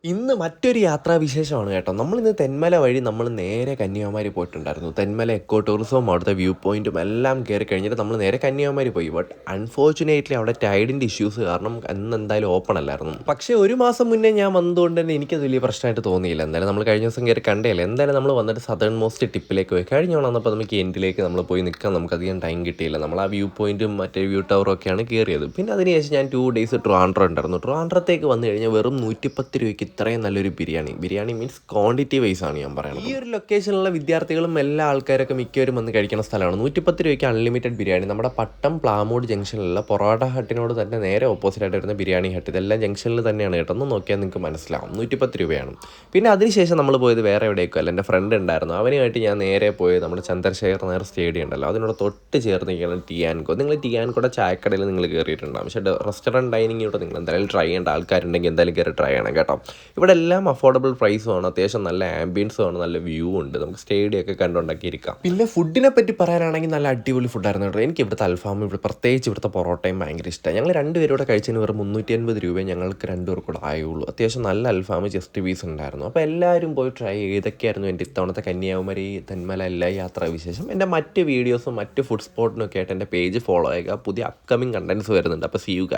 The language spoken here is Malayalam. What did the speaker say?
ഇന്ന് മറ്റൊരു യാത്രാവിശേഷമാണ് കേട്ടോ. നമ്മളിന്ന് തെന്മല വഴി നമ്മൾ നേരെ കന്യാകുമാരി പോയിട്ടുണ്ടായിരുന്നു. തെന്മല എക്കോ ടൂറിസവും അവിടുത്തെ വ്യൂ പോയിന്റും എല്ലാം കയറി കഴിഞ്ഞിട്ട് നമ്മൾ നേരെ കന്യാകുമാരി പോയി. ബട്ട് അൺഫോർച്യുനേറ്റ്ലി അവിടെ ടൈഡിൻ്റെ ഇഷ്യൂസ് കാരണം അന്ന് എന്തായാലും ഓപ്പൺ അല്ലായിരുന്നു. പക്ഷേ ഒരു മാസം മുന്നേ ഞാൻ വന്നതുകൊണ്ട് തന്നെ എനിക്കത് വലിയ പ്രശ്നമായിട്ട് തോന്നിയില്ല. എന്തായാലും നമ്മൾ കഴിഞ്ഞ ദിവസം കയറി കണ്ടേയില്ല. എന്തായാലും നമ്മൾ വന്നിട്ട് സദേൺ മോസ്റ്റ് ടിപ്പിലേക്ക് പോയി. കഴിഞ്ഞ വന്നപ്പോൾ നമുക്ക് എൻഡിലേക്ക് നമ്മൾ പോയി നിൽക്കാൻ നമുക്കധികം ടൈം കിട്ടിയില്ല. നമ്മൾ ആ വ്യൂ പോയിന്റും മറ്റേ വ്യൂ ടവറും ഒക്കെയാണ് കയറിയത്. പിന്നെ അതിനുശേഷം ഞാൻ 2 ഡേയ്സ് ട്രിവാൻഡ്രം ഉണ്ടായിരുന്നു. ട്രിവാൻഡ്രത്തേക്ക് വന്നു കഴിഞ്ഞാൽ വെറും 110 രൂപയ്ക്ക് ഇത്രയും നല്ലൊരു ബിരിയാണി മീൻസ് ക്വാണ്ടിറ്റി വൈസ് ആണ് ഞാൻ പറയുന്നത്. ഈ ഒരു ലൊക്കേഷനിലുള്ള വിദ്യാർത്ഥികളും എല്ലാ ആൾക്കാരൊക്കെ മിക്കവരും വന്ന് കഴിക്കുന്ന സ്ഥലമാണ്. 110 രൂപയ്ക്ക് അൺലിമിറ്റഡ് ബിരിയാണി. നമ്മുടെ പട്ടം പ്ലാമൂട് ജംഗ്ഷനിലുള്ള പൊറോട്ട ഹട്ടിനോട് തന്നെ നേരെ ഓപ്പോസിറ്റ് ആയിട്ട് വരുന്ന ബിരിയാണി ഹട്ട്. ഇതെല്ലാം ജംഗ്ഷനിൽ തന്നെയാണ് കേട്ടോ. ഒന്ന് നോക്കിയാൽ നിങ്ങൾക്ക് മനസ്സിലാവും. 110 രൂപയാണ്. പിന്നെ അതിനുശേഷം നമ്മൾ പോയത് വേറെ എവിടേക്കും അല്ല. എൻ്റെ ഫ്രണ്ട് ഉണ്ടായിരുന്നു, അവനുമായിട്ട് ഞാൻ നേരെ പോയത് നമ്മുടെ ചന്ദ്രശേഖർ നായർ സ്റ്റേഡിയം ഉണ്ടല്ലോ, അതിനോട് തൊട്ട് ചേർന്നിരിക്കുകയാണ് ടിയാൻകോ. നിങ്ങൾ ടിയാൻകോടെ ചായക്കടയിൽ നിങ്ങൾ കയറിയിട്ടുണ്ടാകും. പക്ഷേ റെസ്റ്റോറൻറ്റ് ഡൈനിങ് ഇവിടെ നിങ്ങൾ എന്തായാലും ട്രൈ ചെയ്യേണ്ട ആൾക്കാരുണ്ടെങ്കിൽ എന്തായാലും കയറി ട്രൈ ചെയ്യണം കേട്ടോ. ഇവിടെ എല്ലാം അഫോർഡബിൾ പ്രൈസുമാണ്, അത്യാവശ്യം നല്ല ആംബിയൻസും ആണ്, നല്ല വ്യൂ ഉണ്ട്, നമുക്ക് സ്റ്റേഡിയം ഒക്കെ കണ്ടുണ്ടാക്കിയിരിക്കാം. പിന്നെ ഫുഡിനെ പറ്റി പറയാനാണെങ്കിൽ നല്ല അടിപൊളി ഫുഡായിരുന്നു കേട്ടോ. എനിക്ക് ഇവിടുത്തെ അൽഫാമും ഇവിടെ പ്രത്യേകിച്ച് ഇവിടുത്തെ പൊറോട്ടയും ഭയങ്കര ഇഷ്ടമാണ്. ഞങ്ങൾ രണ്ടുപേരും കൂടെ കഴിച്ചതിന് വെറും 350 രൂപ ഞങ്ങൾക്ക് രണ്ടുപേർ കൂടെ ആയുള്ളൂ. അത്യാവശ്യം നല്ല അൽഫാം ജസ്റ്റ് പീസ് ഉണ്ടായിരുന്നു. അപ്പോൾ എല്ലാവരും പോയി ട്രൈ ചെയ്തൊക്കെയായിരുന്നു എൻ്റെ ഇത്തവണത്തെ കന്യാകുമാരി തെന്മല എല്ലാ യാത്രാ വിശേഷം. എൻ്റെ മറ്റ് വീഡിയോസും മറ്റ് ഫുഡ് സ്പോട്ടിനൊക്കെ ആയിട്ട് എൻ്റെ പേജ് ഫോളോ ചെയ്യുക. പുതിയ അപ്കമിങ് കണ്ടൻസ് വരുന്നുണ്ട്. അപ്പോൾ സീ യു ഗൈസ്.